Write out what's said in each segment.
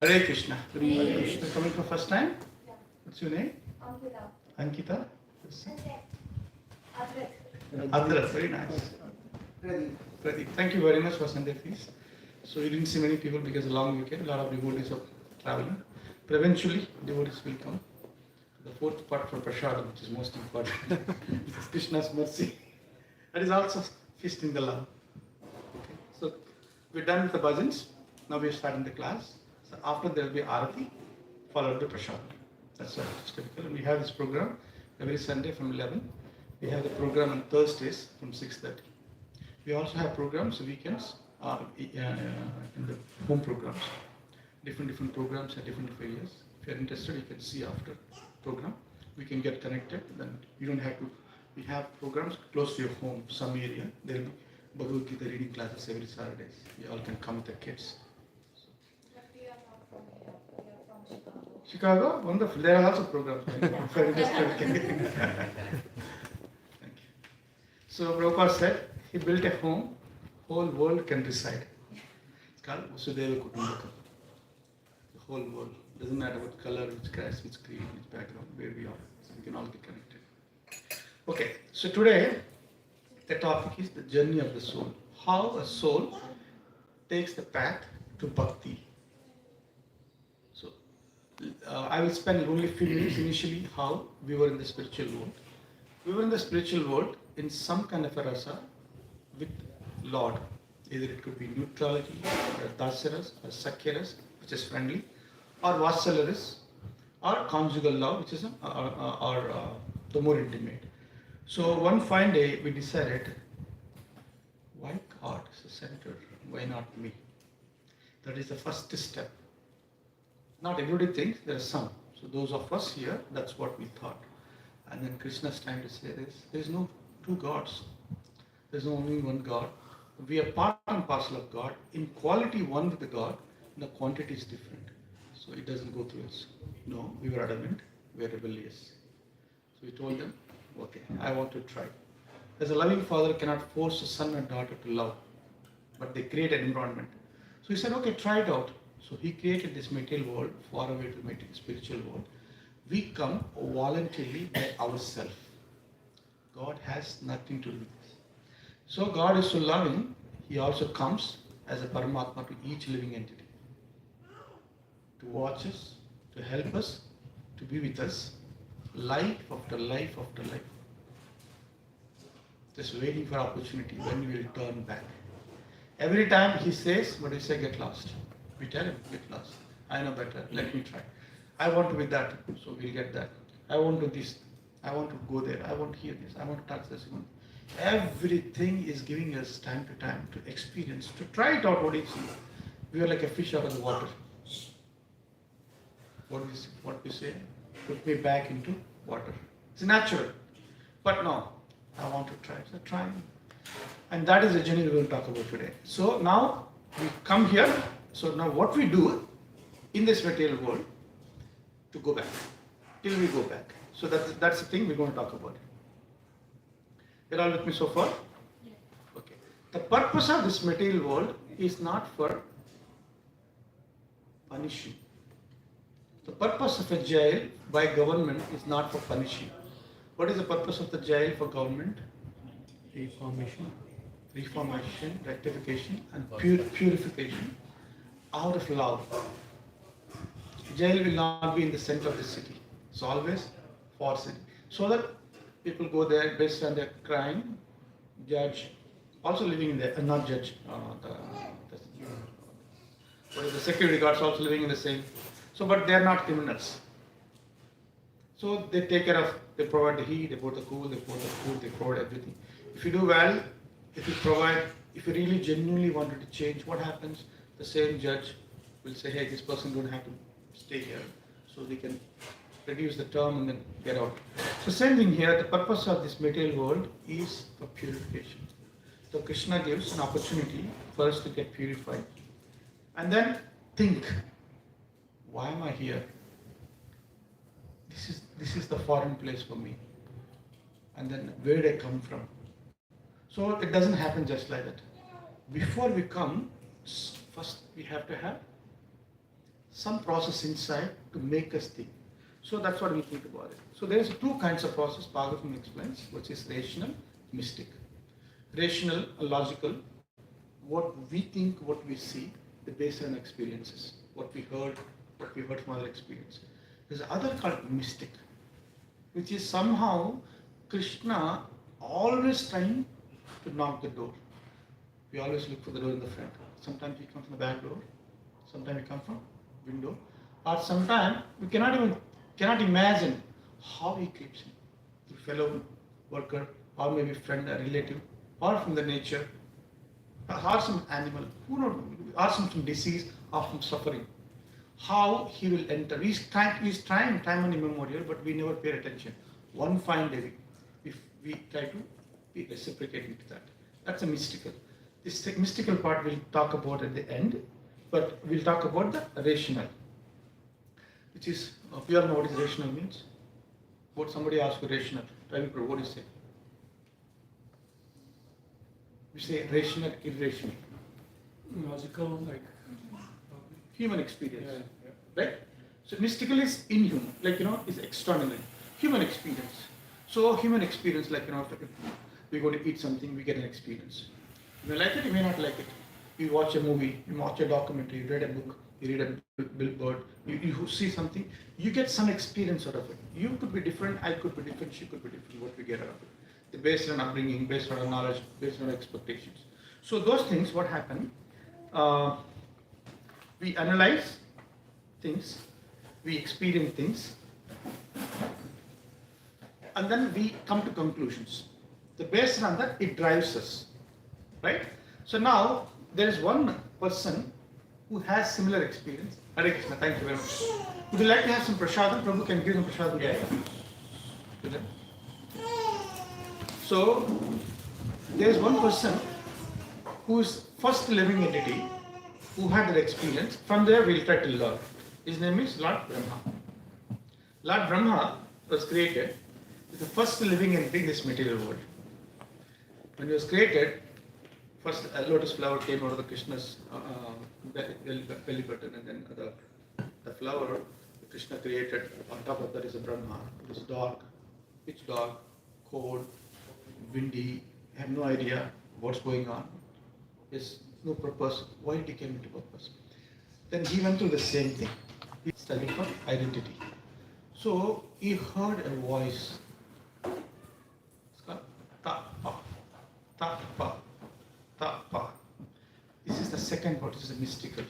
Hare Krishna. Hare Krishna. Coming for first time? What's your name? Ankita. Adrat. Very nice. Pradeep. Thank you very much for Sunday feast. So you didn't see many people because a long weekend, a lot of devotees are traveling. But eventually, devotees will come. The fourth part for Prashadam, which is most important. This is Krishna's mercy. That is also feasting the love. Okay. So we're done with the bhajans. Now we are starting the class. So after there will be Arati, followed by Prashadam. That's what it's typical. And we have this program every Sunday from 11. We have the program on Thursdays from 6:30. We also have programs weekends in the home programs. Different programs at different areas. If you are interested, you can see after program. We can get connected. Then you don't have to. We have programs close to your home, some area. There will be Bhagavad Gita reading classes every Saturdays. You all can come with the kids. Chicago, wonderful. There are also programs. Thank you. So Prabhupada said he built a home, whole world can reside. It's called Vasudeva Kutumbakam. The whole world. Doesn't matter what color, which caste, which creed, which background, where we are. So we can all get connected. Okay, so today the topic is the journey of the soul. How a soul takes the path to bhakti. So I will spend only few minutes initially how we were in the spiritual world. We were in the spiritual world in some kind of a rasa with Lord. Either it could be neutrality, or dasaras, or sakyaras, which is friendly, or vatsalaras, or conjugal love, which is the more intimate. So one fine day we decided, why God is the center? Why not me? That is the first step. Not everybody thinks, there are some. So those of us here, that's what we thought. And then Krishna is trying to say this, there is no two gods. There is only one God. We are part and parcel of God. In quality one with the God, the quantity is different. So it doesn't go through us. No, we were adamant, we are rebellious. So we told them, okay, I want to try. As a loving father cannot force a son and daughter to love, but they create an environment. So he said, okay, try it out. So he created this material world, far away to the spiritual world. We come voluntarily by ourselves. God has nothing to do with this. So God is so loving, he also comes as a Paramatma to each living entity. To watch us, to help us, to be with us, life after life after life. Just waiting for opportunity when we will turn back. Every time he says, what do you say, get lost. We tell him, get lost. I know better, let me try. I want to be that, so we'll get that. I want to do this, I want to go there, I want to hear this, I want to touch this one. Everything is giving us time to experience, to try it out what it is. We are like a fish out of the water. What we say? Put me back into water. It's natural. But no, I want to try. So try. And that is the journey we will talk about today. So now we come here. So now what we do in this material world to go back, till we go back. So that's the thing we're going to talk about. You're all with me so far? Yes. Okay. The purpose of this material world is not for punishing. The purpose of a jail by government is not for punishing. What is the purpose of the jail for government? Reformation, rectification, and purification out of love. Jail will not be in the center of the city. It's always for city. So that people go there based on their crime, judge, also living in there, not judge, the security guards also living in the same. So, but they are not criminals. So they take care of, they provide the heat, they provide the cool, they provide the food, they provide everything. If you do well, if you really genuinely wanted to change, what happens? The same judge will say, hey, this person don't have to stay here, so they can reduce the term and then get out. So same thing here, the purpose of this material world is for purification. So Krishna gives an opportunity for us to get purified. And then think, why am I here? This is the foreign place for me. And then where did I come from? So it doesn't happen just like that. Before we come, first we have to have some process inside to make us think. So that's what we think about it. So there's two kinds of process Bhagavatam explains, which is rational, mystic. Rational, logical, what we think, what we see, based on experiences, what we heard from other experience. There's other called mystic, which is somehow Krishna always trying to knock the door. We always look for the door in the front. Sometimes he comes from the back door, sometimes he comes from window, or sometimes we cannot imagine how he creeps in. The fellow worker, or maybe friend, a relative, or from the nature, or some animal, who knows, or some disease, or from suffering. How he will enter. He's trying time and immemorial, but we never pay attention. One fine day, if we try to be reciprocating to that. That's a mystical. This mystical part we'll talk about at the end, but we'll talk about the rational. which is, we all know what is rational means. What somebody asks you rational, tell me, what do you say? We say rational, irrational. Logical, like Human experience, yeah. right? So mystical is inhuman, like is extraordinary. Human experience. So human experience, like if we go to eat something, we get an experience. You may like it, you may not like it. You watch a movie, you watch a documentary, you read a book, you read a billboard, you see something, you get some experience out of it. You could be different, I could be different, she could be different, what we get out of it. Based on upbringing, based on our knowledge, based on our expectations. So those things, what happen? We analyze things, we experience things, and then we come to conclusions. The based on that, it drives us, right? So now there is one person who has similar experience. Hare Krishna, thank you very much. Would you like to have some prasadam? Prabhu can give them prasadam. Yeah. So there is one person who is first living entity who had that experience. From there we'll try to learn. His name is Lord Brahma. Lord Brahma was created as the first living entity in this material world. When he was created, first a lotus flower came out of the Krishna's belly button, and then the flower Krishna created, on top of that is a Brahma. It is dark, pitch dark, cold, windy, I have no idea what's going on. There's no purpose. Why did he came into purpose? Then he went through the same thing. He studied for identity. So he heard a voice. It's called Tapa. Tapa. Tapa. This is the second part. This is a mystical.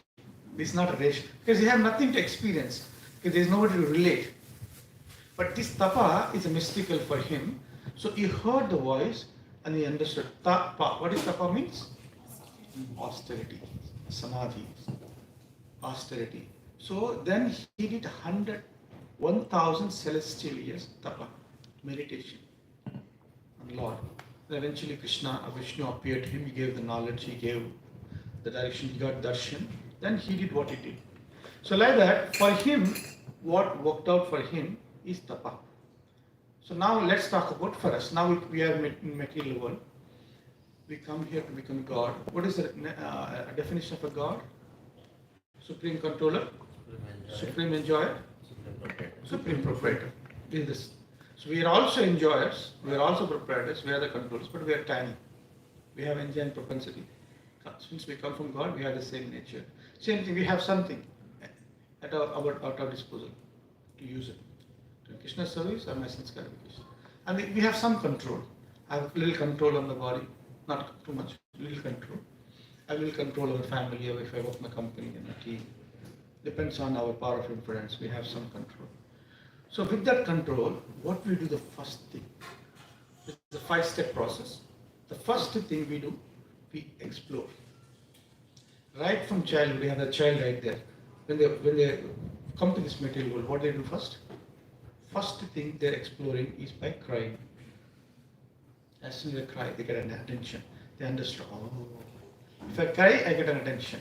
This is not a rational. Because he had nothing to experience. Because there is nobody to relate. But this Tapa is a mystical for him. So he heard the voice and he understood. Tapa. What is Tapa means? Austerity. Samadhi. Austerity. So then he did 1,000 celestial years Tapa. Meditation on Lord. And eventually Krishna, Vishnu appeared to him. He gave the knowledge. He gave the direction. He got darshan. Then he did what he did. So like that, for him, what worked out for him is Tapa. So now let's talk about for us. Now we are in material world. We come here to become God. What is the definition of a God? Supreme controller, supreme enjoyer, supreme proprietor. Is this. So we are also enjoyers, we are also proprietors, we are the controllers, but we are tiny. We have enjoying propensity. Since we come from God, we have the same nature. Same thing, we have something at our disposal to use it. To Krishna's service or my sense gratification. And we have some control. I have a little control on the body, not too much, little control. I will control our family, or if I work in a company and a team. Depends on our power of influence, we have some control. So with that control, what we do the first thing? It's a 5-step process. The first thing we do, we explore. Right from childhood, we have the child right there. When they come to this material world, what they do first? First thing they're exploring is by crying. As soon as they cry, they get an attention. They understand, oh, if I cry, I get an attention.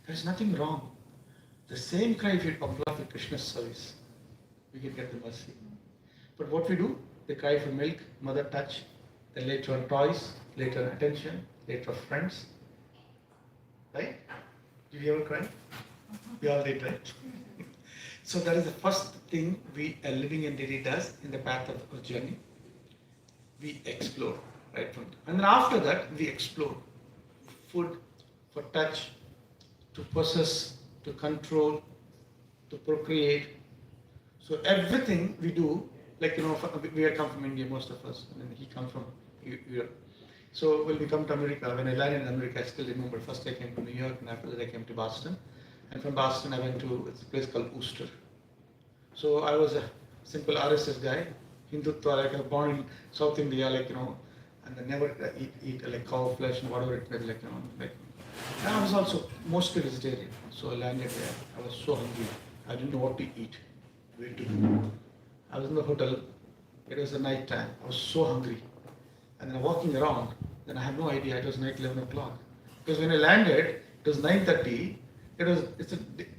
There's nothing wrong. The same cry if you apply for Krishna's service, we can get the mercy. But what we do, they cry for milk, mother touch, then later on toys, later on attention, later on friends. Right? Did you ever cry? We all did, right? So that is the first thing a living entity does in the path of our journey. We explore, right from there. And then after that, we explore food, for touch, to possess, to control, to procreate. So everything we do, like we have come from India, most of us, and then he comes from Europe. So when we come to America, when I landed in America, I still remember first I came to New York, and after that I came to Boston. And from Boston I went to a place called Worcester. So I was a simple RSS guy, Hindutva, like I was born in South India, and I never eat like cow flesh and whatever it was, And I was also mostly vegetarian. So I landed there. I was so hungry. I didn't know what to eat, where to go. I was in the hotel. It was the night time. I was so hungry. And then walking around, then I had no idea it was night 11 o'clock. Because when I landed, it was 9:30.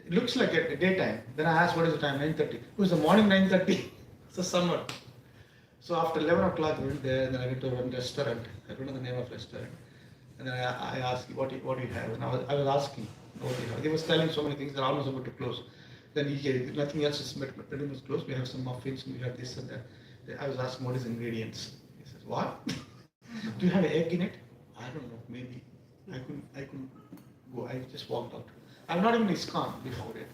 it looks like a daytime. Then I asked, what is the time? 9:30. It was the morning 9:30. It's a summer. So after 11 o'clock, we went there, and then I went to one restaurant. I don't know the name of restaurant. And then I asked, what do you have? And I was asking, what do you have? He was telling so many things, they're almost about to close. Then he gave, nothing else is pretty much close. We have some muffins, we have this and that. I was asking, what is ingredients? He says, what? Do you have egg in it? I don't know, maybe. I couldn't go. I just walked out. I'm not even ISKCON before it,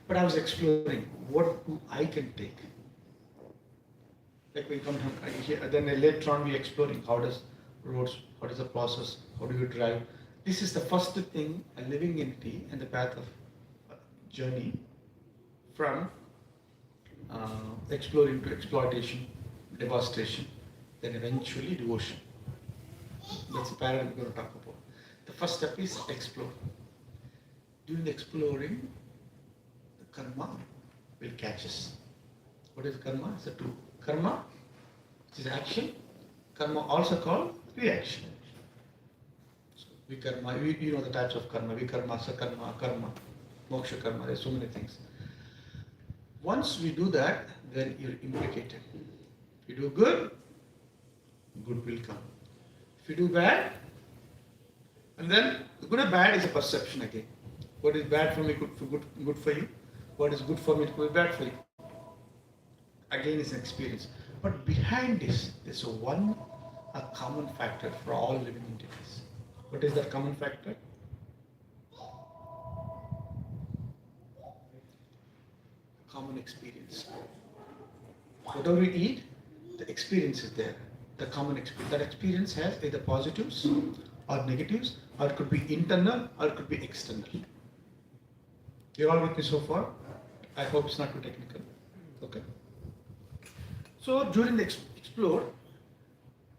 but I was exploring what I can take. Like we come here, then later on we exploring how does roads, what is the process, how do you drive. This is the first thing, a living entity and the path of journey from exploring to exploitation, devastation, then eventually devotion. That's the paradigm we're going to talk about. The first step is explore. During the exploring, the karma will catch us. What is karma? It's a tool. Karma, which is action. Karma also called reaction. So, vikarma, you know the types of karma. Vikarma, sakarma, karma, moksha karma. There's so many things. Once we do that, then you're implicated. If you do good, good will come. If you do bad, and then good or bad is a perception again. What is bad for me good for you? What is good for me could be bad for you? Again, is an experience. But behind this, there's a common factor for all living entities. What is that common factor? Common experience. Whatever we eat, the experience is there. The common experience. That experience has either positives or negatives, or it could be internal or it could be external. You're all with me so far? I hope it's not too technical. Okay. So during the explore,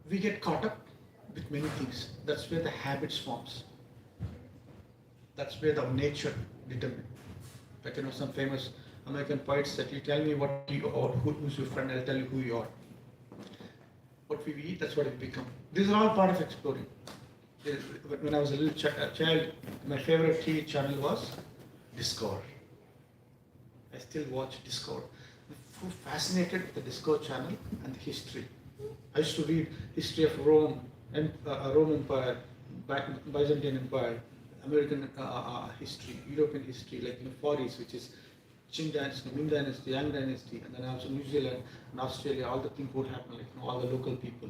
we get caught up with many things. That's where the habits forms. That's where the nature determines. Like some famous American poets said, you tell me what you are, who's your friend, I'll tell you who you are. What we eat, that's what it becomes. These are all part of exploring. When I was a little child, my favorite TV channel was Discover. I still watch Discover. I'm fascinated with the Discover channel and the history. I used to read history of Rome and Rome Empire, Byzantine Empire, American history, European history, like Far East, which is Qing Dynasty, Ming Dynasty, Yang Dynasty, and then also New Zealand and Australia. All the things would happen, like all the local people.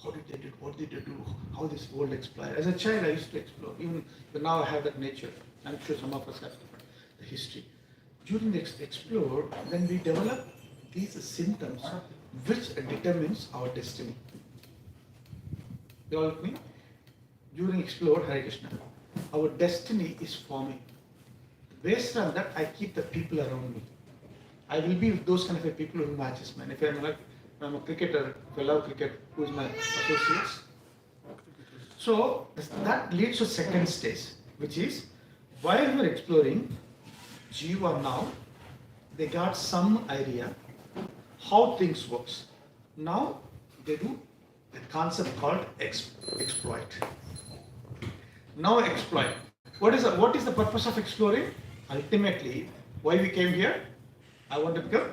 How did they do? What did they do? How this world explored? As a child, I used to explore. Even but now I have that nature. I'm sure some of us have the history. During the explore, then we develop these symptoms which determines our destiny. You all with me? During explore, Hare Krishna, our destiny is forming. Based on that, I keep the people around me. I will be with those kind of people who matches me. If I'm a cricketer, if I love cricket, who is my associates? So that leads to second stage, which is while we're exploring, Jiva now, they got some idea how things works. Now they do a concept called exploit. Now exploit. What is the purpose of exploring? Ultimately, why we came here? I want to become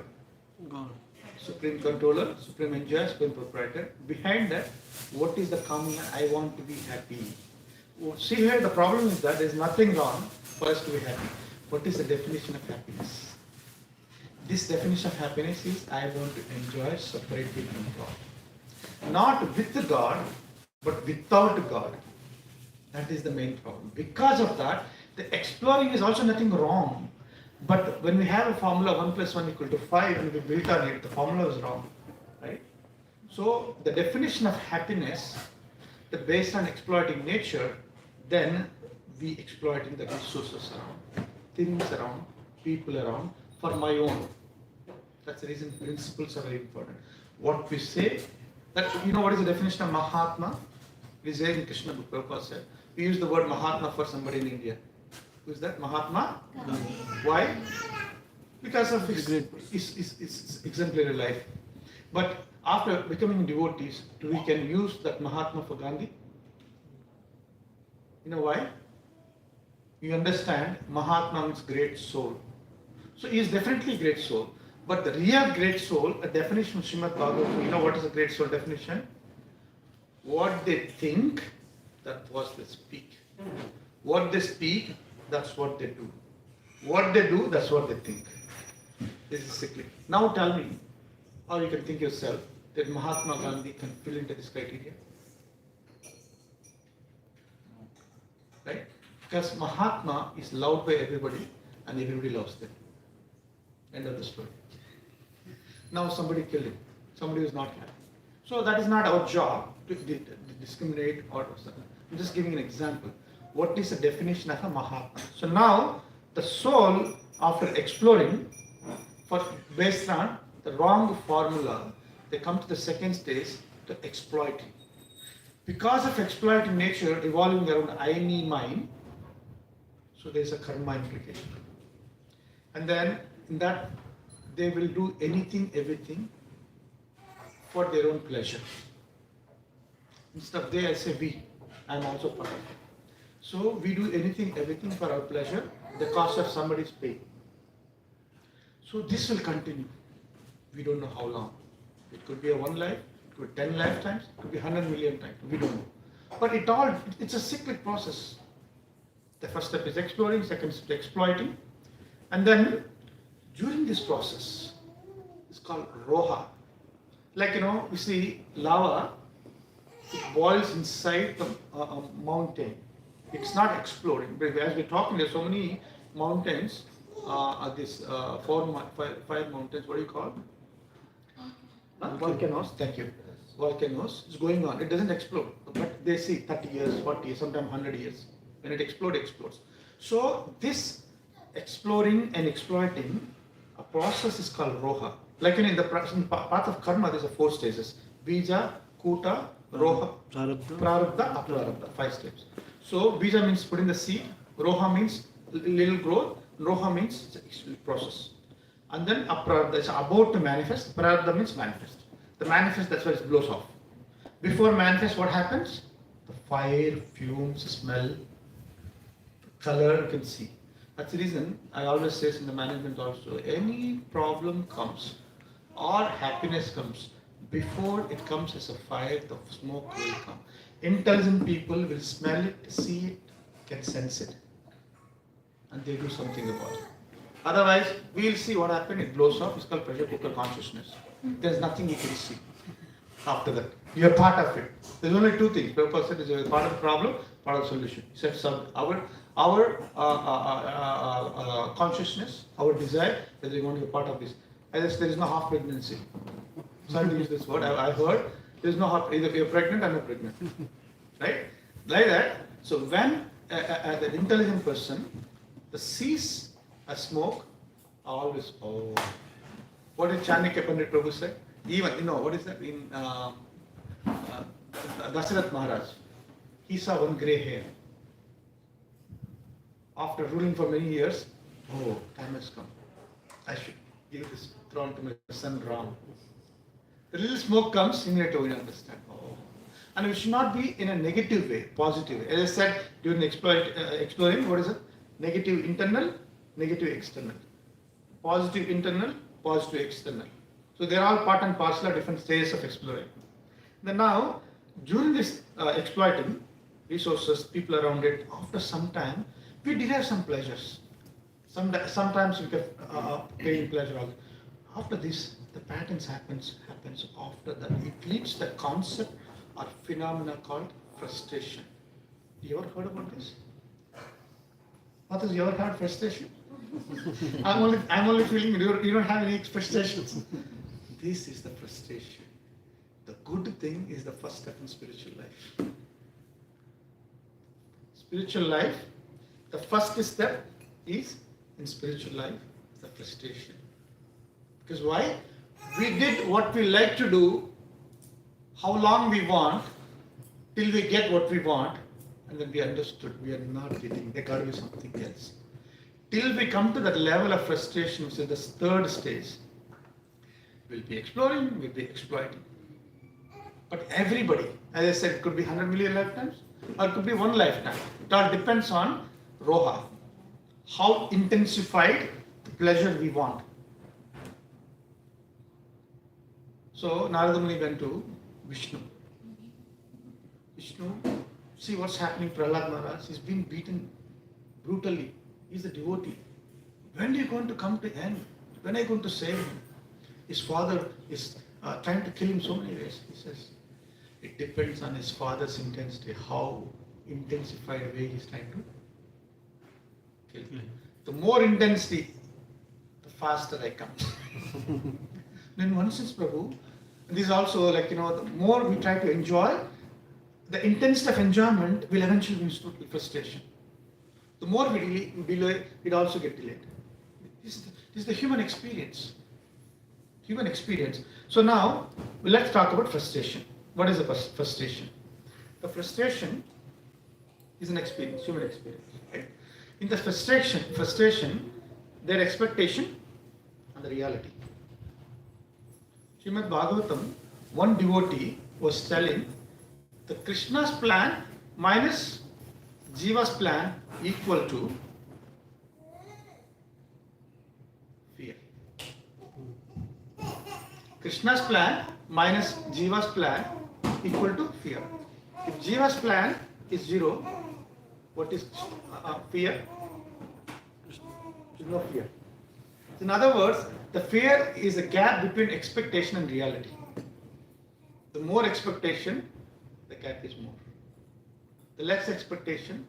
God. Supreme controller, supreme enjoyer, supreme proprietor. Behind that, what is the common? I want to be happy. See here, the problem is that there is nothing wrong for us to be happy. What is the definition of happiness? This definition of happiness is I want to enjoy separately from God. Not with God, but without God. That is the main problem. Because of that, the exploring is also nothing wrong. But when we have a formula 1 + 1 = 5 and we built on it, the formula is wrong. Right? So the definition of happiness, based on exploiting nature, then we exploiting the resources around, things around, people around, for my own. That's the reason principles are very important. What we say, that what is the definition of Mahatma? We say in Krishna book, Prabhupada said, we use the word Mahatma for somebody in India. Who is that? Mahatma? Gandhi. Why? Because of his exemplary life. But after becoming devotees, we can use that Mahatma for Gandhi. You know why? You understand, Mahatma means great soul. So he is definitely a great soul. But the real great soul, a definition of Srimad Bhagavatam, you know what is a great soul definition? What they think, that was they speak. What they speak, that's what they do. What they do, that's what they think. This is cyclic. Now tell me, or you can think yourself, that Mahatma Gandhi can fill into this criteria. Right? Because Mahatma is loved by everybody and everybody loves them. End of the story. Now somebody killed him. Somebody is not happy. So that is not our job to discriminate or something. I'm just giving an example. What is the definition of a Mahatma? So now the soul, after exploring, based on the wrong formula, they come to the second stage to exploiting. Because of exploiting nature revolving around I, me, mine, so there is a karma implication. And then in that they will do anything, everything for their own pleasure. Instead of they, I say we. I am also part of it. So we do anything, everything for our pleasure, the cost of somebody's pain. So this will continue. We don't know how long. It could be a one life, it could be 10 lifetimes, it could be 100 million times. We don't know. But it's a cyclic process. The first step is exploring, second step is exploiting. And then during this process, it's called roha. Like, you see lava, it boils inside the mountain. It's not exploding. But as we're talking, there's so many mountains, five mountains, what do you call? Volcanoes, thank you. Volcanoes, it's going on. It doesn't explode. But they see 30 years, 40 years, sometimes 100 years. When it explodes, it explodes. So this exploring and exploiting, a process is called roha. Like in the path of karma, there's 4 stages. Bija, Kuta, Roha, Prarabdha, Aprarabdha, 5 steps. So Bija means putting the seed, Roha means little growth, Roha means it's a process. And then Aprarabdha is about to manifest, Prarabdha means manifest. The manifest, that's why it blows off. Before manifest, what happens? The fire, fumes, smell, color, you can see. That's the reason I always say in the management also, any problem comes or happiness comes, before it comes as a fire, the smoke will come. Intelligent people will smell it, see it, can sense it, and they do something about it. Otherwise, we will see what happened, it blows off, it's called pressure cooker consciousness. There's nothing you can see after that. You're part of it. There's only 2 things. Prabhupada said you're part of the problem, part of the solution. He said our consciousness, our desire, that we want to be part of this. As there is no half pregnancy. Sorry to use this word. I heard there is no half. Either you're pregnant or not pregnant, right? Like that. So when the intelligent person sees a smoke, always what did Chanakya Pandit Prabhu say? Even what is that in Dasarath Maharaj? He saw one grey hair. After ruling for many years, time has come. I should give this throne to my son Ram. The little smoke comes, immediately we understand. And it should not be in a negative way, positive way. As I said during exploring, what is it? Negative internal, negative external. Positive internal, positive external. So they are all part and parcel of different stages of exploring. Then now, during this exploiting resources, people around it, after some time, we derive some pleasures. Sometimes we get pain, pleasure. After this, the patterns happens after that. It leads to the concept or phenomena called frustration. You ever heard about this? What has you ever heard frustration? I'm only feeling you don't have any frustrations. This is the frustration. The good thing is the first step in spiritual life. Spiritual life, the first step is in spiritual life, the frustration. Because why? We did what we like to do, how long we want, till we get what we want, and then we understood we are not getting, there got to be something else. Till we come to that level of frustration, which is the 3rd stage, we'll be exploring, we'll be exploiting. But everybody, as I said, it could be 100 million lifetimes, or it could be 1 lifetime. It all depends on Roha. How intensified the pleasure we want. So Narada Muni went to Vishnu. Vishnu, see what's happening to Prahlad Maharaj. He's been beaten brutally. He's a devotee. When are you going to come to end? When are you going to save him? His father is trying to kill him so many ways. He says, it depends on his father's intensity, how intensified a way he's trying to kill him. The more intensity, the faster I come. In one sense, Prabhu, this is also like, the more we try to enjoy, the intensity of enjoyment will eventually lead to frustration. The more we delay, it also gets delayed. This is the human experience. Human experience. So now, let's talk about frustration. What is the frustration? The frustration is an experience, human experience. Right? In the frustration, their expectation and the reality. Srimad Bhagavatam, one devotee was telling the Krishna's plan minus Jiva's plan equal to fear. Krishna's plan minus Jiva's plan equal to fear. If Jiva's plan is 0, what is fear? No fear. In other words, the fear is a gap between expectation and reality. The more expectation, the gap is more. The less expectation,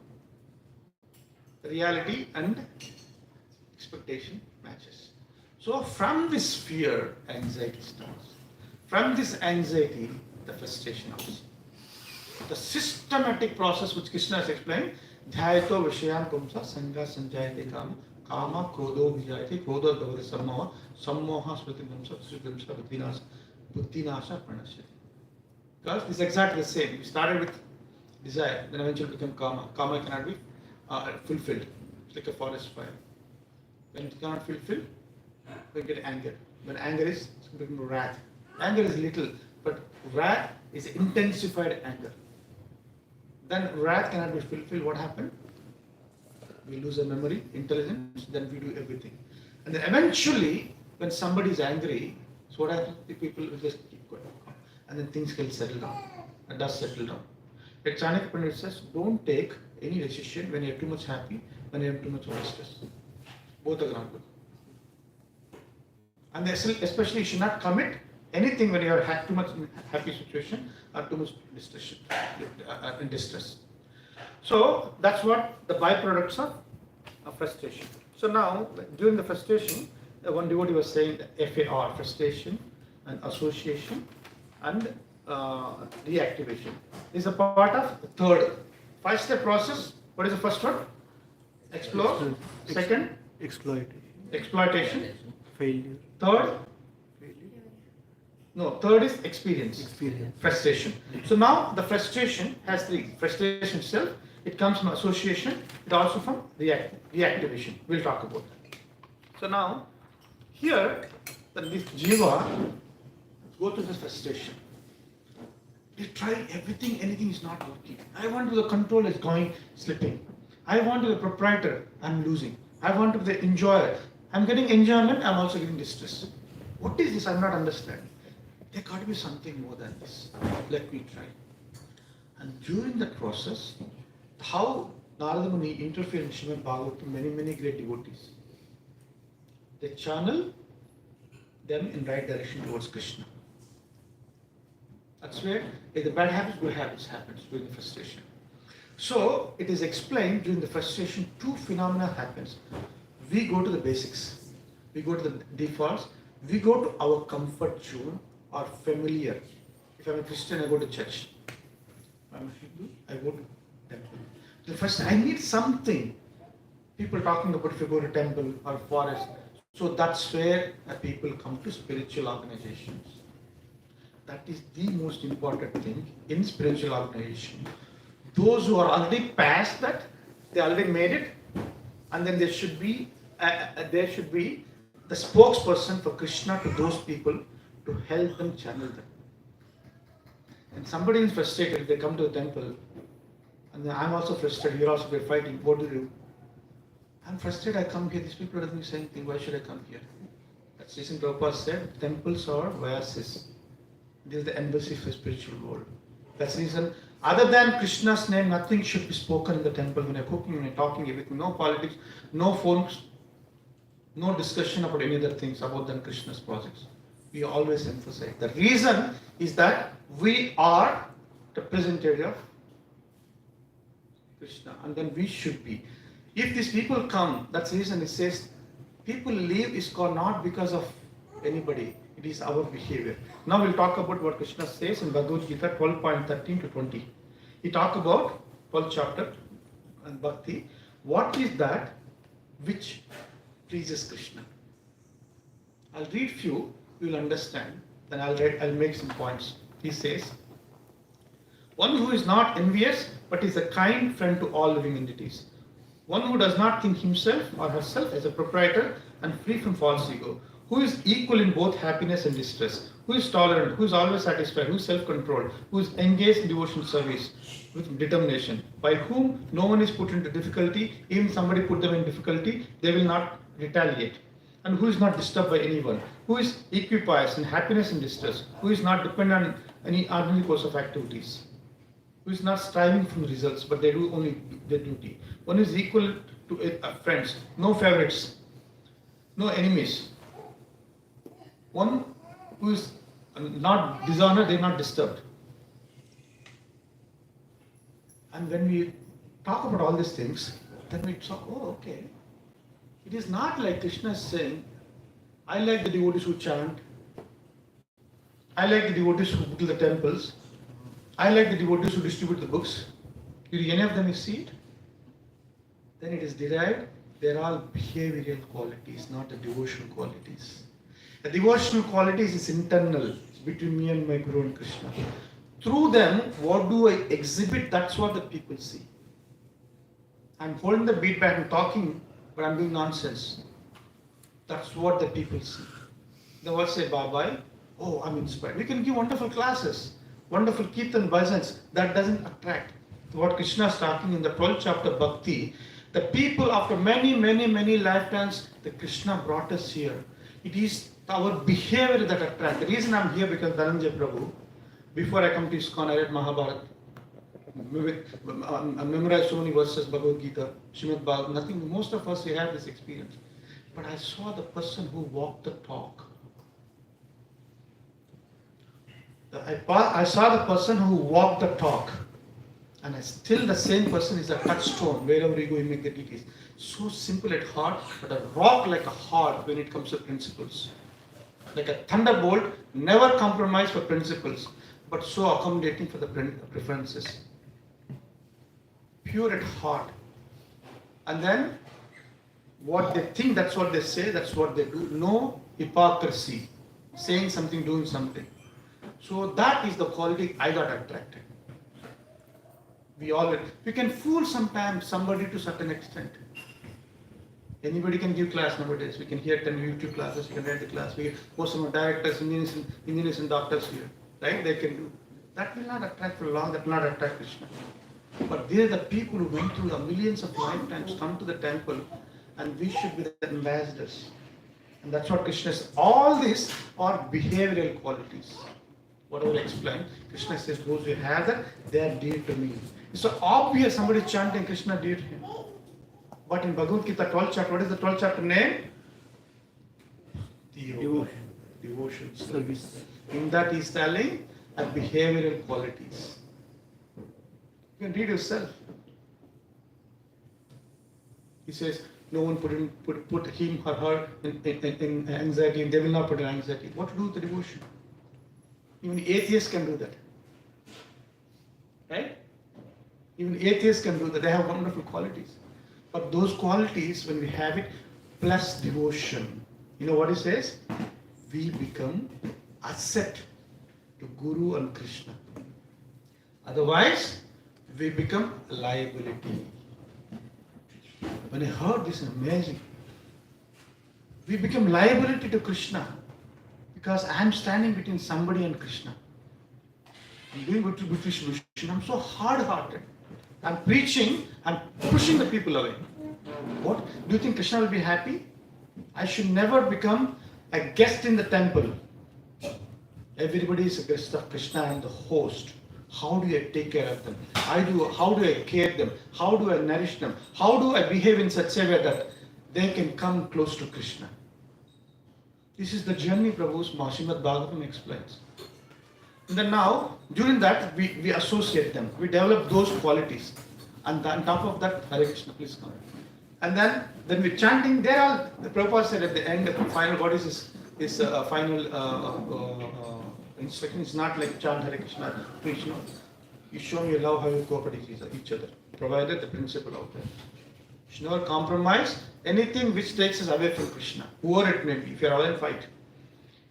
the reality and expectation matches. So from this fear, anxiety starts. From this anxiety, the frustration comes. The systematic process which Krishna has explained, dhyayato vishayan pumsa sangha sanjayate kama kama krodho vijayate krodho bhavati sammoha sammoha smriti vamsa vamsa buddhinasa pranashyati. Because this is exactly the same. We started with desire, then eventually become kama. Kama cannot be fulfilled. It's like a forest fire. When it cannot fulfill, we get anger. When anger is, it's become wrath. Anger is little, but wrath is intensified anger. Then wrath cannot be fulfilled. What happened? We lose our memory, intelligence, then we do everything. And then eventually, when somebody is angry, so what happens? The people will just keep going. And then things will settle down. And does settle down. Like Chanakya Pandit says, don't take any decision when you are too much happy, when you have too much stress. Both are not good. And especially you should not commit anything when you are too much happy situation or too much in distress. So that's what the byproducts of frustration. So now during the frustration, one devotee was saying FAR, frustration and association and reactivation. This is a part of the third 5-step process. What is the first one? Explore. Second? Exploitation. Failure. Third? No, third is experience. Frustration. So now the frustration has 3. Frustration itself, it comes from association, it also from reactivation. We'll talk about that. So now, here, this jiva go to the frustration. They try everything, anything is not working. I want to the control is going, slipping. I want to the proprietor, I'm losing. I want to the enjoyer. I'm getting enjoyment, I'm also getting distress. What is this? I'm not understanding. There got to be something more than this. Let me try. And during that process, how Narada Muni interfered in Srimad Bhagavatam, many great devotees. They channel them in right direction towards Krishna. That's where if the bad habits, good habits happens during the frustration. So it is explained during the frustration, 2 phenomena happens. We go to the basics. We go to the defaults. We go to our comfort zone or familiar. If I'm a Christian, I go to church. If I'm a Hindu, I go to temple. The first, I need something. People talking about if you go to temple or forest. So that's where people come to spiritual organizations. That is the most important thing in spiritual organization. Those who are already past that, they already made it, and then there should be the spokesperson for Krishna to those people to help them channel them. And somebody is frustrated, they come to the temple, and then I'm also frustrated, you're also fighting, what do you do? I'm frustrated, I come here, these people are doing the same thing, why should I come here? That's the reason Prabhupada said, temples are oases. This is the embassy for spiritual world. That's the reason, other than Krishna's name, nothing should be spoken in the temple. When you're cooking, when you're talking, everything, no politics, no phones, no discussion about any other things about than Krishna's projects. We always emphasize. The reason is that we are representative of Krishna, and then we should be. If these people come, that's the reason it says, people leave ISKCON not because of anybody, it is our behavior. Now we'll talk about what Krishna says in Bhagavad Gita 12.13 to 20. He talks about 12th chapter and Bhakti. What is that which pleases Krishna? I'll read few, you will understand, then I'll make some points. He says, one who is not envious, but is a kind friend to all living entities. One who does not think himself or herself as a proprietor and free from false ego. Who is equal in both happiness and distress. Who is tolerant, who is always satisfied, who is self-controlled, who is engaged in devotional service with determination. By whom no one is put into difficulty, even somebody put them in difficulty, they will not retaliate. And who is not disturbed by anyone. Who is equipoised in happiness and distress. Who is not dependent on any ordinary course of activities. Who is not striving from results, but they do only their duty. One is equal to friends, no favorites, no enemies. One who is not dishonored, they are not disturbed. And when we talk about all these things, then we talk, oh, okay. It is not like Krishna is saying, I like the devotees who chant, I like the devotees who go to the temples, I like the devotees who distribute the books. Did any of them you see it? Then it is derived, they are all behavioral qualities, not the devotional qualities. The devotional qualities is internal, it's between me and my Guru and Krishna. Through them, what do I exhibit? That's what the people see. I'm holding the beat back and talking, but I'm doing nonsense. That's what the people see. They will say, bye-bye, oh, I'm inspired. We can give wonderful classes, wonderful kirtan bhajans. That doesn't attract. What Krishna is talking in the 12th chapter Bhakti, the people after many lifetimes, the Krishna brought us here. It is our behavior that attracts. The reason I'm here because Dhananjay Prabhu, before I come to ISKCON, I read Mahabharata. I memorized so many verses, Bhagavad Gita, Srimad Bhagavatam, nothing, most of us, we have this experience. But I saw the person who walked the talk. I saw the person who walked the talk. And still the same person is a touchstone wherever you go, you make the details. So simple at heart, but a rock like a heart when it comes to principles. Like a thunderbolt, never compromise for principles, but so accommodating for the preferences. Pure at heart. And then, what they think, that's what they say, that's what they do. No hypocrisy. Saying something, doing something. So that is the quality I got attracted. We can fool sometimes somebody to a certain extent. Anybody can give class nowadays. We can hear 10 YouTube classes, we can read the class. We most of our directors, engineers and doctors here. Right? They can do. That will not attract for long, that will not attract Krishna. But they are the people who went through the millions of lifetimes, come to the temple, and we should be the ambassadors. And that's what Krishna says. All these are behavioral qualities. What I will explain, Krishna says, those who have that, they are dear to me. It's so obvious somebody chanting Krishna dear to him. But in Bhagavad Gita 12th chapter, what is the 12th chapter name? Devotion. Service. In that he is telling behavioral qualities. You can read yourself. He says, no one put him or her in anxiety, and they will not put in anxiety. What to do with the devotion? Even atheists can do that. Right? Even atheists can do that. They have wonderful qualities. But those qualities, when we have it, plus devotion, you know what he says? We become asset to Guru and Krishna. Otherwise, we become liability. When I heard this, amazing. We become liability to Krishna because I am standing between somebody and Krishna. I'm doing good distribution. I'm so hard-hearted. I'm preaching, I'm pushing the people away. What? Do you think Krishna will be happy? I should never become a guest in the temple. Everybody is a guest of Krishna and the host. How do I take care of them? How do I care them? How do I nourish them? How do I behave in such a way that they can come close to Krishna? This is the journey Prabhu's Srimad Bhagavatam explains. And then now, during that, we associate them. We develop those qualities. And on top of that, Hare Krishna, please come. And then we're chanting. There are, the Prabhupada said at the end, the final, what is this final instruction? It's not like chant Hare Krishna, preach, no. You show me your love, how you cooperate with each other. Provided the principle out there. You should never compromise anything which takes us away from Krishna, whoever it may be. If you're all in fight,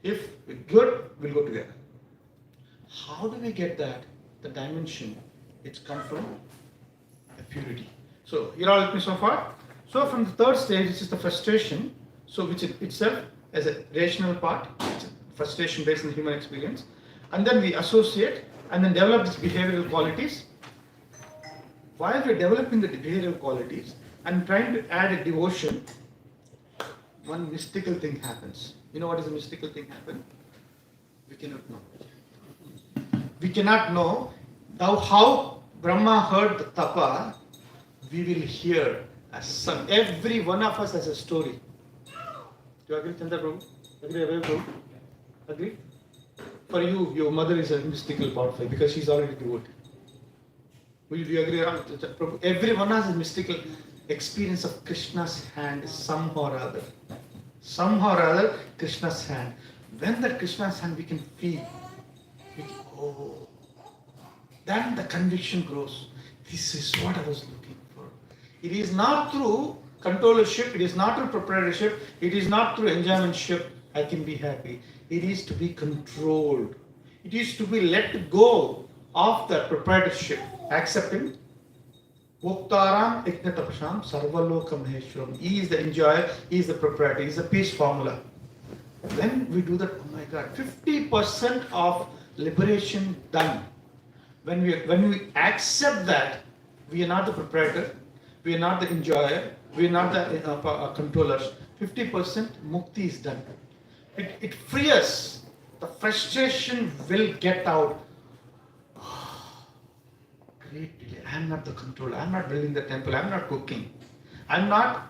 if we're good, we'll go together. How do we get that? The dimension, it's come from the purity. So, you're all with me so far? So, from the third stage, this is the frustration. So, which itself as a rational part, it's a frustration based on human experience. And then we associate and then develop these behavioral qualities. While we're developing the behavioral qualities and trying to add a devotion, one mystical thing happens. You know what is a mystical thing happen? We cannot know. We cannot know how Brahma heard the tapa. We will hear a son. Every one of us has a story. Do you agree, Chandra Prabhu? Agree, Prabhu? Agree? For you, your mother is a mystical part for you because she's already devotee. Will you agree, Prabhu? Every one has a mystical experience of Krishna's hand somehow or other. Somehow or other, Krishna's hand. When that Krishna's hand we can feel, oh, then the conviction grows. This is what I was looking for. It is not through controllership, it is not through proprietorship, it is not through enjoymentship I can be happy. It is to be controlled. It is to be let go of the proprietorship, accepting Bhoktaram Iknatapasham Sarvaloka Maheshwaram. He is the enjoyer, he is the proprietor, he is the peace formula. When we do that, oh my God, 50% of liberation done. When we accept that we are not the proprietor, we are not the enjoyer, we are not the controllers, 50% mukti is done. It frees us. The frustration will get out. Oh, great delay. I am not the controller. I am not building the temple. I am not cooking. I am not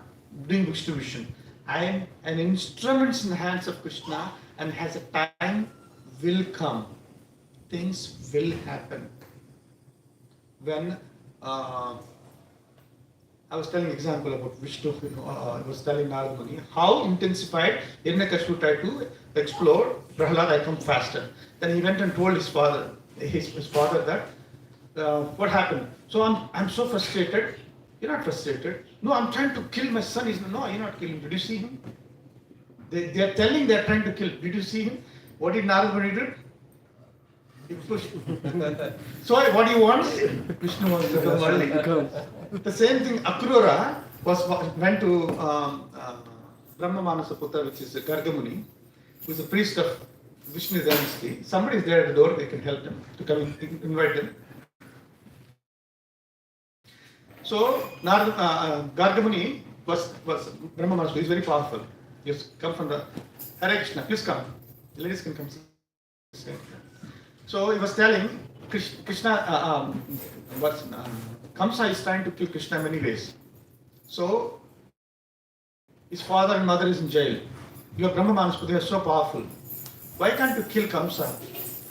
doing distribution. I am an instrument in the hands of Krishna, and as a time will come, things will happen. When I was telling an example about Vishnu, I was telling Narad Muni how intensified Hiranyakashipu tried to explore Prahlad, I come faster. Then he went and told his father that what happened. So I'm so frustrated. You're not frustrated. No, I'm trying to kill my son. He's no, you're not killing him. Did you see him? They are telling they are trying to kill. Did you see him? What did Narad Muni do? He pushed. So what do you want? Vishnu wants to come. The same thing, Akrura went to Brahma Manasa Putra, which is Gargamuni, who is a priest of Vishnu dynasty. Somebody is there at the door, they can help him to come invite him. So Gargamuni was Brahma Manasa, he is very powerful. He has come from the Hare Krishna, please come. The ladies can come. So he was telling Krishna, Kamsa is trying to kill Krishna in many ways. So his father and mother is in jail. Your Brahma Manasa, they are so powerful. Why can't you kill Kamsa?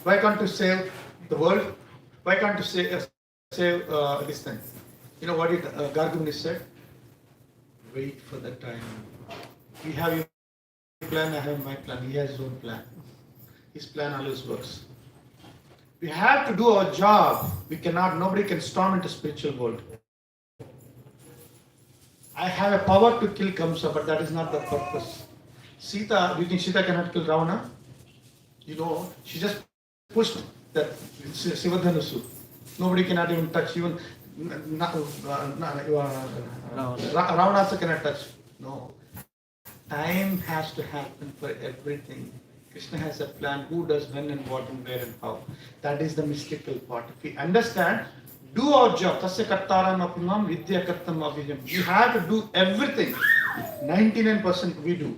Why can't you save the world? Why can't you save this thing? You know what Gargamuni said? Wait for the time. We have your plan, I have my plan. He has his own plan. His plan always works. We have to do our job. Nobody can storm into spiritual world. I have a power to kill Kamsa, but that is not the purpose. Sita, do you think Sita cannot kill Ravana? You know, she just pushed that Sivadhanusu. Nobody cannot even touch, even Ravana also cannot touch. No. Time has to happen for everything. Krishna has a plan, who does when and what and where and how. That is the mystical part. If we understand, do our job. Tasya kartaram apimam vidya kartam avijam. You have to do everything. 99% we do.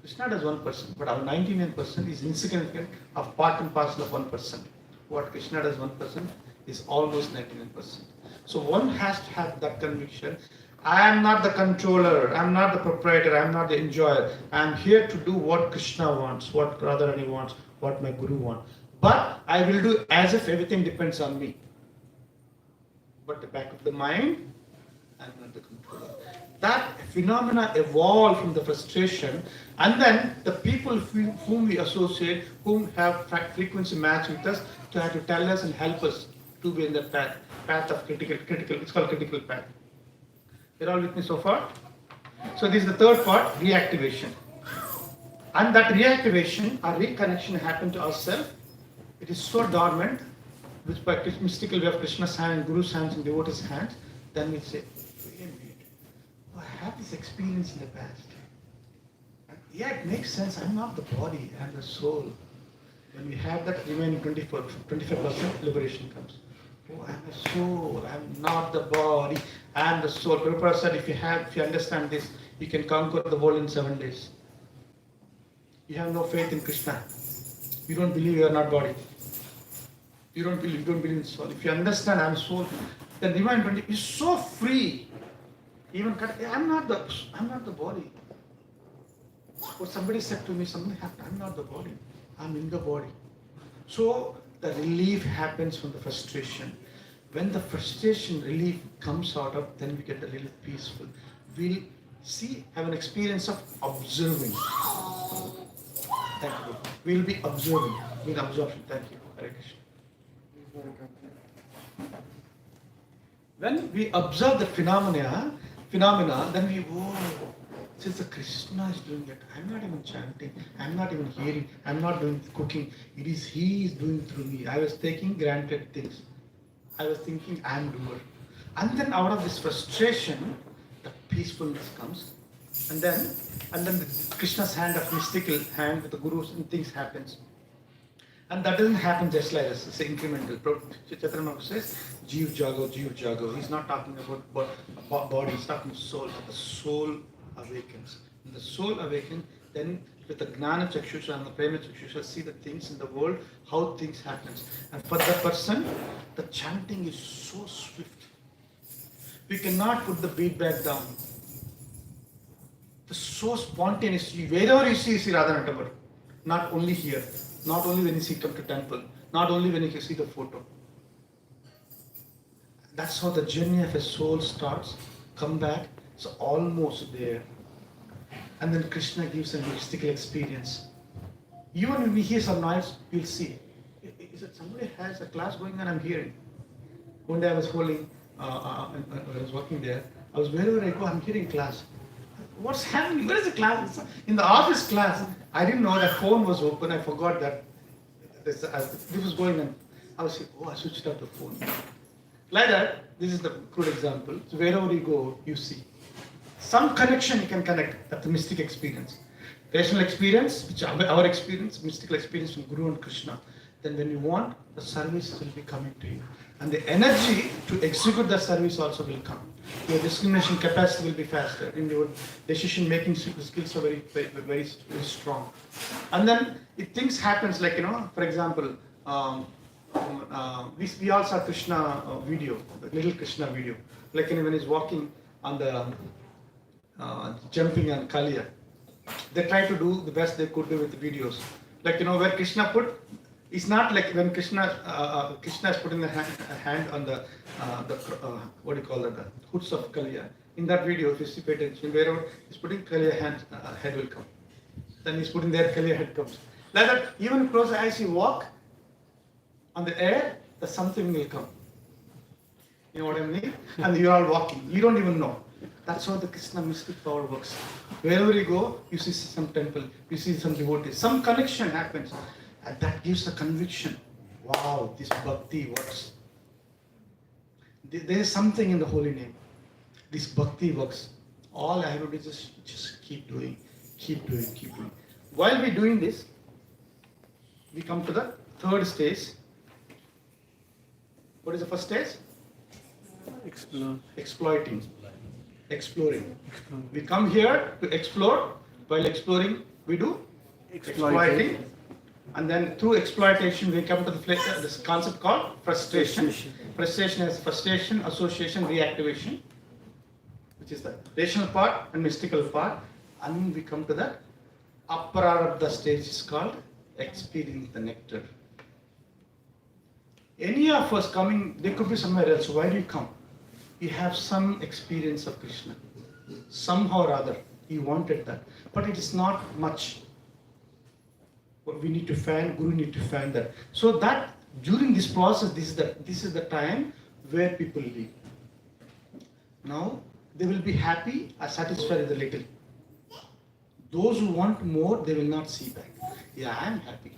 Krishna does 1%, but our 99% is insignificant of part and parcel of 1%. What Krishna does 1% is almost 99%. So one has to have that conviction. I am not the controller, I am not the proprietor, I am not the enjoyer. I am here to do what Krishna wants, what Radharani wants, what my Guru wants. But I will do as if everything depends on me. But the back of the mind, I am not the controller. That phenomena evolved from the frustration, and then the people whom we associate, whom have frequency match with us, to have to tell us and help us to be in the path of critical, it's called critical path. You're all with me so far? So this is the third part, reactivation. And that reactivation or reconnection happened to ourselves. It is so dormant, which by mystical way of Krishna's hand and Guru's hands and devotee's hands, then we say, wait a minute, I had this experience in the past. And yeah, it makes sense. I'm not the body, I'm the soul. When we have that remaining 25%, liberation comes. Oh, I'm a soul, I'm not the body, I'm the soul. Prabhupada said, if you understand this, you can conquer the world in 7 days. You have no faith in Krishna. You don't believe you are not body. You don't believe in soul. If you understand I'm soul, then divine 20 is so free. Even I'm not the body. Or somebody said to me, something happened, I'm not the body. I'm in the body. So the relief happens from the frustration. When the frustration relief comes out of, then we get a little peaceful. We'll have an experience of observing. Thank you. We'll be observing. With absorption. Thank you. Hare Krishna. When we observe the phenomena, then we, since the Krishna is doing it, I'm not even chanting, I'm not even hearing, I'm not doing cooking. It is He is doing through me. I was taking granted things. I was thinking I'm doer. And then out of this frustration, the peacefulness comes. And then the Krishna's hand of mystical hand with the Guru's and things happens. And that doesn't happen just like this. It's incremental. Chaitanya Mahaprabhu says, Jeev Jago, Jeev Jago. He's not talking about body, he's talking soul. The soul awakens. When the soul awakens, then with the Gnana Chakshusha and the Prema Chakshusha, see the things in the world, how things happen. And for that person, the chanting is so swift. We cannot put the beat back down. It's so spontaneous. Wherever you see Radha Natavar. Not only here. Not only when you see come to temple, not only when you see the photo. That's how the journey of a soul starts. Come back, it's almost there. And then Krishna gives a mystical experience. Even when we hear some noise, we'll see. Is it somebody has a class going on? I'm hearing. One day I was holding, I was working there. I was wherever I go, I'm hearing class. What's happening? Where is the class? In the office class. I didn't know that phone was open. I forgot that this was going on. I was saying, I switched off the phone. Like that, this is the crude example. So wherever you go, you see. Some connection you can connect. That's the mystic experience. Rational experience, which our experience, mystical experience from Guru and Krishna. Then when you want, the service will be coming to you. And the energy to execute the service also will come. Your discrimination capacity will be faster. In your decision making skills are very, very, very, very strong. And then if things happens like, for example, we all saw Krishna video, the little Krishna video. Like when he's walking on the jumping on Kaliya. They try to do the best they could do with the videos. Like where Krishna put, it's not like when Krishna is putting the hand on the what do you call that, the hoods of Kaliya. In that video, if you see attention, wherever he's putting Kaliya hand, head will come. Then he's putting there, Kaliya head comes. Like that, even close eyes, you walk on the air, the something will come. You know what I mean? And you're all walking. You don't even know. That's how the Krishna mystic power works. Wherever you go, you see some temple, you see some devotees, some connection happens. And that gives a conviction. Wow, this bhakti works. There is something in the holy name. This bhakti works. All I have to do is just keep doing, keep doing, keep doing. While we're doing this, we come to the third stage. What is the first stage? Exploiting. Exploring. We come here to explore. While exploring, we do exploiting. And then through exploitation, we come to this concept called frustration. Frustration is frustration, association, reactivation, which is the rational part and mystical part. And we come to the apararabdha stage, is called experience the nectar. Any of us coming, they could be somewhere else. Why do you come? You have some experience of Krishna. Somehow or other, you wanted that. But it is not much. What we need to find, Guru need to find that. So that during this process, this is the time where people live. Now they will be happy or satisfied with a little. Those who want more, they will not see back. Yeah, I am happy.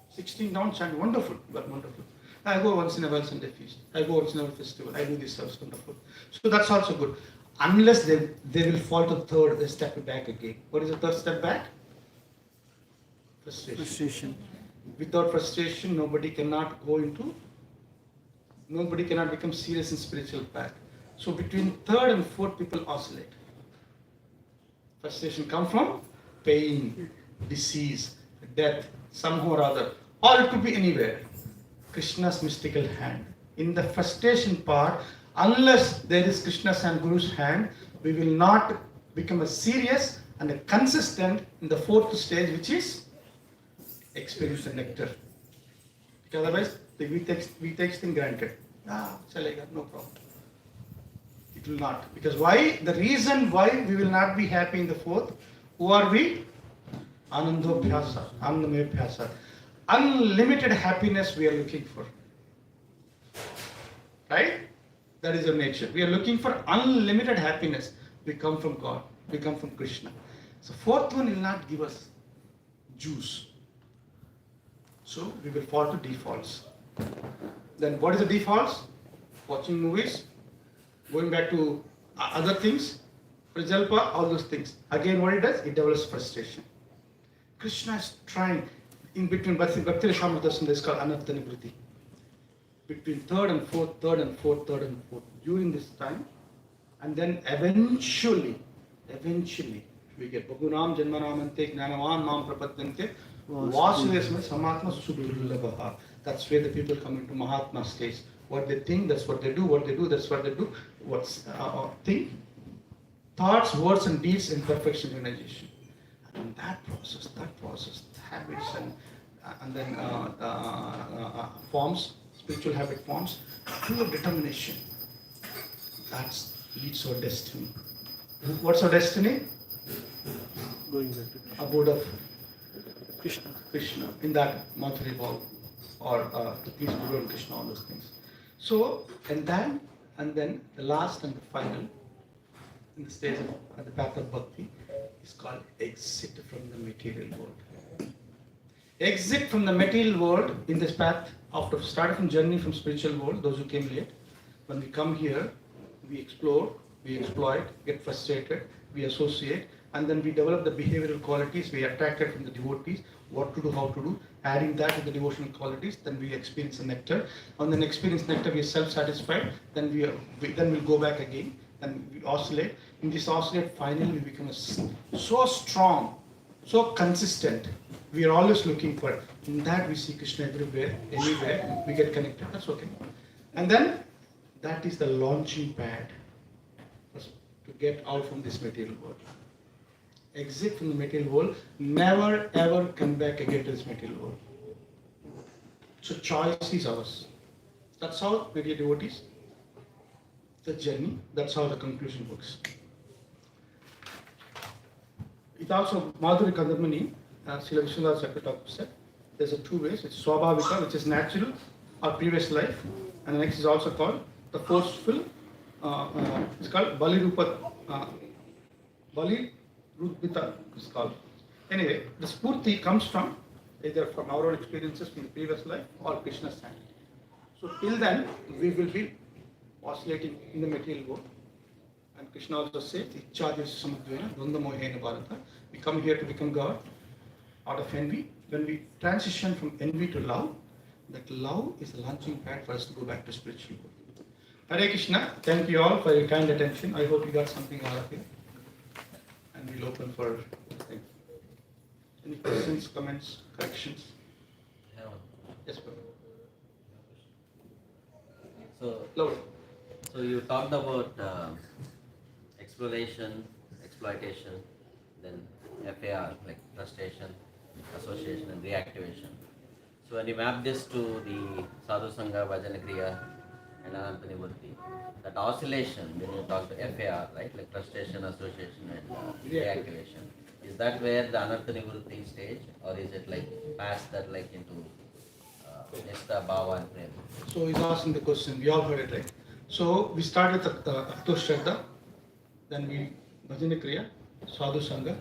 16 down chant, wonderful, but wonderful. I go once in a while Sunday feast. I go once in a while festival. I do this service, wonderful. So that's also good. Unless they will fall to the third, they step back again. What is the third step back? Frustration. Without frustration, nobody cannot become serious in spiritual path. So between third and fourth, people oscillate. Frustration comes from pain, disease, death, somehow or other. Or it could be anywhere. Krishna's mystical hand. In the frustration part, unless there is Krishna's and Guru's hand, we will not become a serious and a consistent in the fourth stage, which is experience the nectar. Because otherwise, we take things granted. Chalega, no problem. It will not. Because why? The reason why we will not be happy in the fourth, who are we? Anandobhyasa, Anandamebhyasa. Unlimited happiness we are looking for. Right? That is our nature. We are looking for unlimited happiness. We come from God. We come from Krishna. So fourth one will not give us juice. So we will fall to defaults. Then what is the defaults? Watching movies, going back to other things, prajalpa, all those things. Again, what it does? It develops frustration. Krishna is trying. In between Bhakti Rasamrita is called Anartha Nivritti. Between third and fourth, during this time, and then eventually, we get Bhagunam Janmanamante Gnanavan Nam Prapadyante Vasudesma Samatma Sudullabha. That's where the people come into Mahatma stage. What they think, that's what they do. What they do, that's what they do. What's think? Thoughts, words, and deeds in perfection realization. And that process, habits and then forms, spiritual habit forms, full of determination. That leads to our destiny. What's our destiny? Going back to Abode of Krishna. In that Madhuri Bhav or the peace Guru and Krishna, all those things. So, and then the last and the final in the stage of the path of Bhakti is called exit from the material world. Exit from the material world in this path, after starting from journey from spiritual world, those who came late, when we come here, we explore, we exploit, get frustrated, we associate, and then we develop the behavioral qualities, we are attracted from the devotees, what to do, how to do, adding that to the devotional qualities, then we experience the nectar. And then experience nectar, we are self-satisfied, then we'll go back again, and we oscillate. In this oscillate, finally we become so strong, so consistent. We are always looking for it. In that we see Krishna everywhere, anywhere, we get connected, that's okay. And then, that is the launching pad to get out from this material world. Exit from the material world, never ever come back again to this material world. So choice is ours. That's how, my dear devotees, the journey, that's how the conclusion works. It also, Madhuri Kandamani, Srila Vishwanath Chakravarti said, there's two ways. It's Swabhavika, which is natural, or previous life, and the next is also called the forceful, it's called Bali Rupa, Bali Rupita, it's called. Anyway, the Spurti comes from either from our own experiences from the previous life or Krishna's hand. So till then, we will be oscillating in the material world. And Krishna also says, we come here to become God out of envy. When we transition from envy to love, that love is the launching pad for us to go back to spiritual world. Hare Krishna. Thank you all for your kind attention. I hope you got something out of it. And we'll open for any questions, comments, corrections. Yeah. Yes, Prabhu. So, Loud. so you talked about exploration, exploitation, then FAR, like frustration, association, and reactivation. So when you map this to the Sadhu Sangha, Bhajana Kriya, and Ananta Nivritti, that oscillation, when you talk to FAR, right, like frustration, association, and reactivation, is that where the Ananta Nivritti stage, or is it like past that, like into Nista, Bhava, and Prema? So he's asking the question. We all heard it, right? So we start with Akto Shraddha, then we Bhajana Kriya, Sadhu Sangha,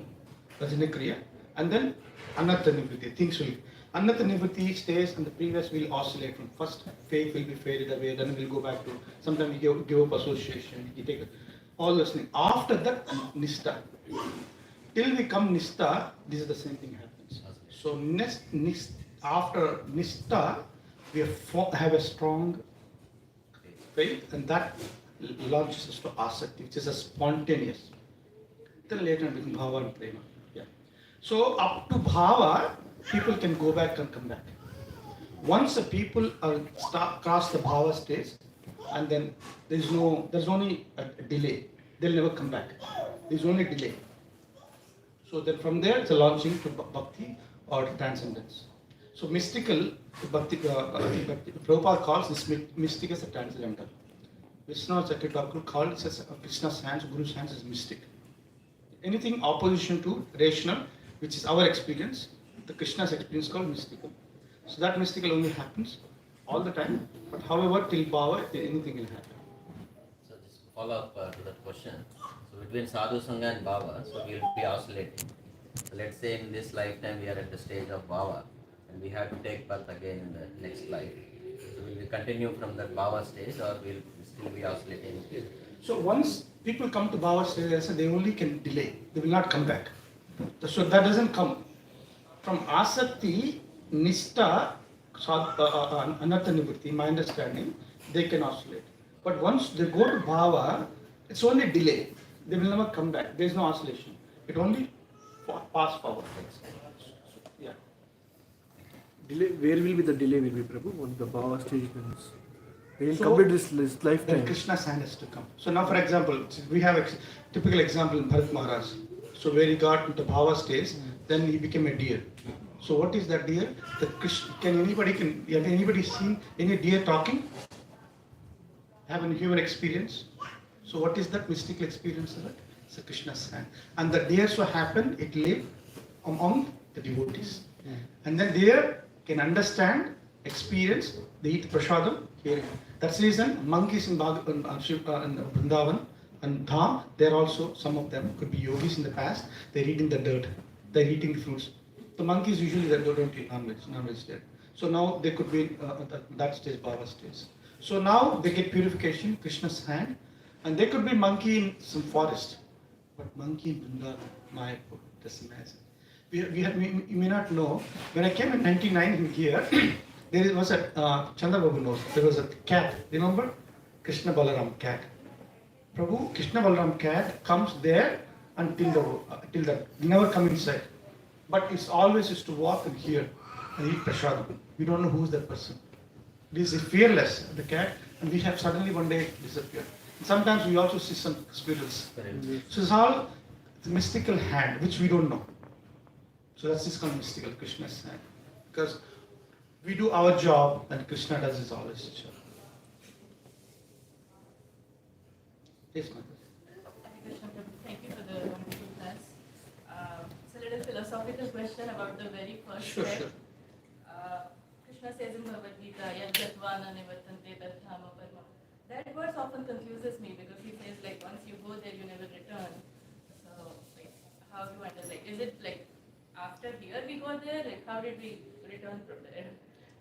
Bhajana Kriya, and then Ananta Nivritti. Things will. Ananta Nivritti stays, and the previous will oscillate from first faith will be faded away, then we'll go back to sometimes we give up association, we take all those things. After that, Nista. Till we come Nista, this is the same thing happens. So after Nista, we have a strong faith, and that launches us to Asakti, which is a spontaneous. Then later we become Bhava and Prema. Yeah. So up to Bhava, people can go back and come back. Once the people cross the Bhava stage, and then there's only a delay. They'll never come back. There's only delay. So then from there, it's a launching to Bhakti or transcendence. So mystical, Bhakti, Prabhupada calls this mystic as a transcendental. Vishnu Chakravarti called it as Krishna's hands, Guru's hands is mystic. Anything opposition to rational, which is our experience, the Krishna's experience called mystical. So that mystical only happens all the time, but however till Bhava, anything will happen. So just follow up to that question. So between Sadhu Sangha and Bhava, so we will be oscillating. So let's say in this lifetime we are at the stage of Bhava, and we have to take birth again in the next life. So will we continue from that Bhava stage, or will we still be oscillating? So once people come to Bhava stage, they only can delay. They will not come back. So that doesn't come. From Asakti, Nista, Anartha Nivritti, my understanding, they can oscillate. But once they go to Bhava, it's only delay. They will never come back. There is no oscillation. It only pass forward. Yeah. Delay, where will be the delay will be, Prabhu, when the Bhava stage comes? They will So, complete this Then lifetime. Krishna's hand has to come. So now, for example, we have a typical example in Bharat Maharaj. So where he got into Bhava stage, then he became a deer. So what is that deer? Have anybody seen any deer talking? Have any human experience? So what is that mystical experience of it? It's a Krishna's hand. And the deer so happened, it lived among the devotees. And then deer can understand, experience, they eat prasadam, hearing. That's the reason monkeys in Vrindavan and Dham, they're also, some of them could be yogis in the past, they're eating the dirt, they're eating fruits. The monkeys usually they don't eat non-vegetarian. So now they could be that stage, Bhava stage. So now they get purification, Krishna's hand, and they could be monkey in some forest. But monkey in Vrindavan, Mayapur, just imagine. You may not know, when I came in 99 in here, there was a, Chandrababu knows, there was a cat, remember? Krishna Balaram cat. Prabhu, Krishna Balaram cat comes there until the never come inside. But it's always used to walk and hear and eat prasadam. We don't know who's that person. This is fearless, the cat, and we have suddenly one day disappeared. And sometimes we also see some squirrels. So it's all the mystical hand, which we don't know. So that's this called mystical, Krishna's hand. Because we do our job and Krishna does his always job. Yes, ma'am. Thank you for the wonderful class. It's a little philosophical question about the very first Sure, step. sure. Krishna says in Bhagavad Gita, Yajjatvana nivartante tadhama parma. That verse often confuses me because he says like once you go there you never return. So like how do I understand? Is it like after here we go there? Like how did we return from there?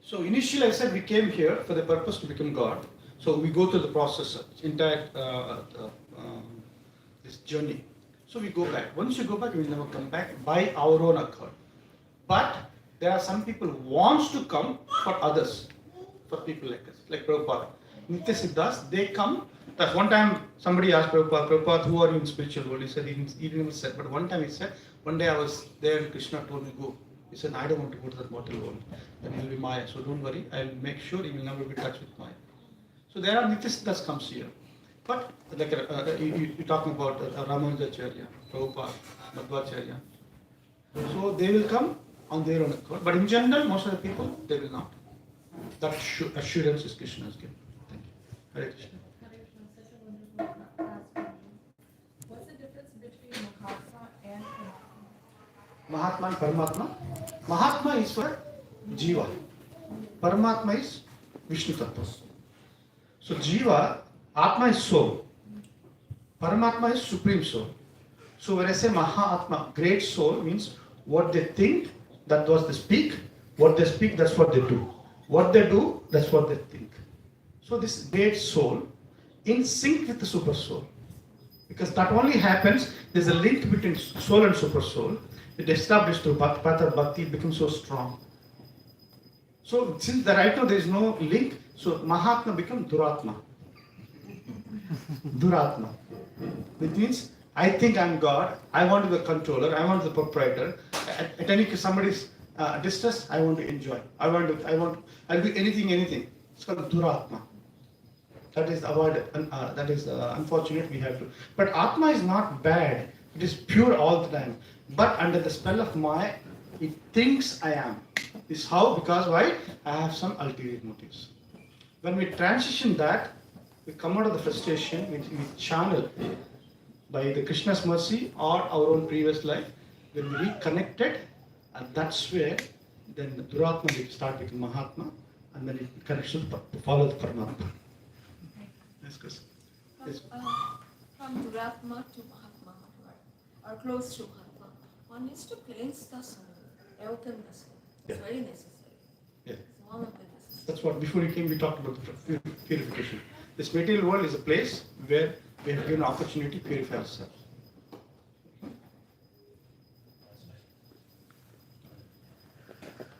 So initially I said we came here for the purpose to become God. So we go through the process, entire this journey. So we go back. Once you go back, we will never come back by our own accord. But there are some people who wants to come for others, for people like us, like Prabhupada. Nitya Siddhas, they come. That one time somebody asked Prabhupada, who are you in spiritual world? He said, he didn't say, but one time he said, one day I was there and Krishna told me, go. He said, I don't want to go to that mortal world. That will be Maya. So don't worry, I'll make sure you will never be touched with Maya. So there are Nitya Siddhas comes here. But like you're talking about Ramanujacharya, Prabhupada, Madhvacharya. So they will come on their own accord. But in general, most of the people, they will not. That assurance is Krishna's gift. Thank you. Hare Krishna. Hare Krishna, such a wonderful aspect. What's the difference between Mahatma and Paramatma? Mahatma and Paramatma. Mahatma is for Jiva. Paramatma is Vishnu Tattva. So Jiva, Atma is soul. Paramatma is supreme soul. So when I say Mahatma, great soul, means what they think, that was they speak. What they speak, that's what they do. What they do, that's what they think. So this great soul in sync with the super soul. Because that only happens, there's a link between soul and super soul. It established through path of bhakti, it becomes so strong. So since right now there is no link, so Mahatma becomes Duratma. Duratma. Which means I think I'm God, I want to be the controller, I want to be the proprietor. At any somebody's distress, I want to enjoy. I'll do anything. It's called Duratma. That is avoided. That is unfortunate. We have to. But Atma is not bad. It is pure all the time. But under the spell of Maya, it thinks I am. This how? Because why? I have some ulterior motives. When we transition that, we come out of the frustration. We channel by the Krishna's mercy or our own previous life. When we reconnected, and that's where then the Duratma will start becoming Mahatma, and then it connects to follow the Paramatma. Yes, Chris. Yes. From Duratma to Mahatma, or close to Mahatma, one needs to cleanse the soul, awaken the soul. It's Yeah. very necessary. Yeah. It's one of the necessities. That's what before you came we talked about the purification. This material world is a place where we have given opportunity to purify ourselves.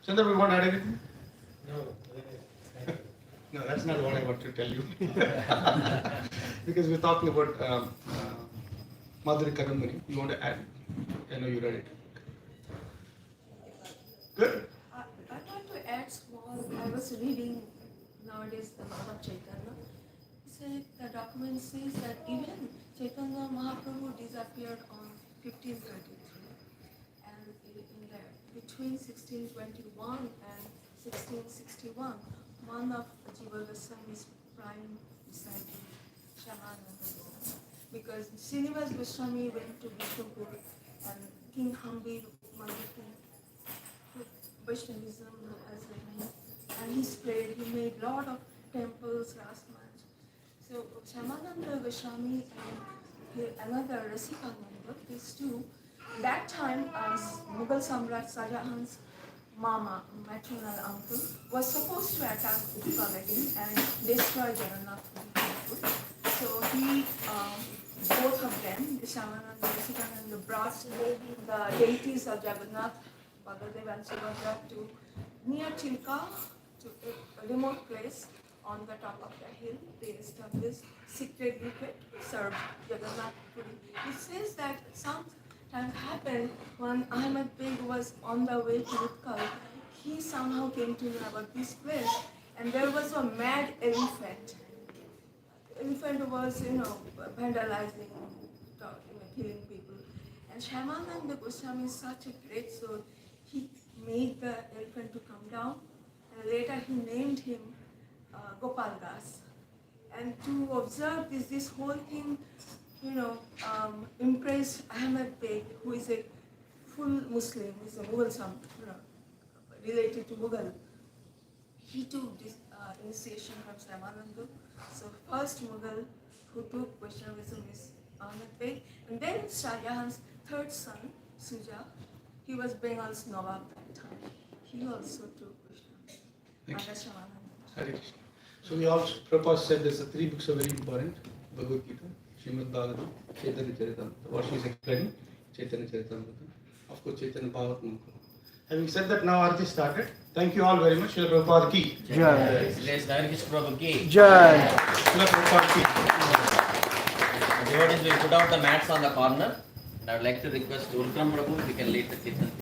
Chandra, we want to add anything? No, that's not what I want to tell you. Because we're talking about Madhuri Kadambari. You want to add? I know you read it. Good. I want to add small. I was reading nowadays the Lord of Chaitanya. The document says that even Chaitanya Mahaprabhu disappeared on 1533, and in there between 1621 and 1661, one of Jiva Goswami's prime disciples, Shamananda Goswami, because Srinivas Goswami went to Vishnupur and King Hambi Vaishnavism as a name, and he spread, he made lot of temples, Rasmans. So Shamananda Goswami and another Rasikananda, these two, that time as Mughal Samrat Shah Jahan's mama, maternal uncle, was supposed to attack Utkal again and destroy Jagannath Puri. So he, both of them, the Shamananda and Rasikananda, brought the deities of Jagannath, Baladev and Subhadra, to near Chilka, to a remote place on the top of the hill. They established secret liquid, served Jagannath Puri. It says that some time happened when Ahmed Beg was on the way to Utkal. He somehow came to know about this place, and there was a mad elephant. The elephant was, vandalizing, killing people. And Shamananda Goswami is such a great soul. He made the elephant to come down, and later he named him Gopal Das. And to observe this whole thing, impressed Ahmed Beg, who is a full Muslim, is a Mughal, related to Mughal. He took this initiation from Shamananda. So first Mughal who took Vaishnavism is Ahmed Beg, and then Shah Jahan's third son, Suja, he was Bengal's Nawab that time. He also took Vaishnavism under Shamananda. Hare Krishna. So we also, Prabhupada said there's three books are very important: Bhagavad Gita, Srimad Bhagavatam, Chaitanya Charitamrita. What she is explaining, Chaitanya Charitamrita. Of course, Chaitanya Bhagavatam. Having said that, now Arati started. Thank you all very much. Srila Prabhupada ki. Jai. Hare Krishna Prabhu ki. Jai. Srila Prabhupada ki. Devotees will put out the mats on the corner. And I would like to request Ultram Prabhu if you can lead the kitchen.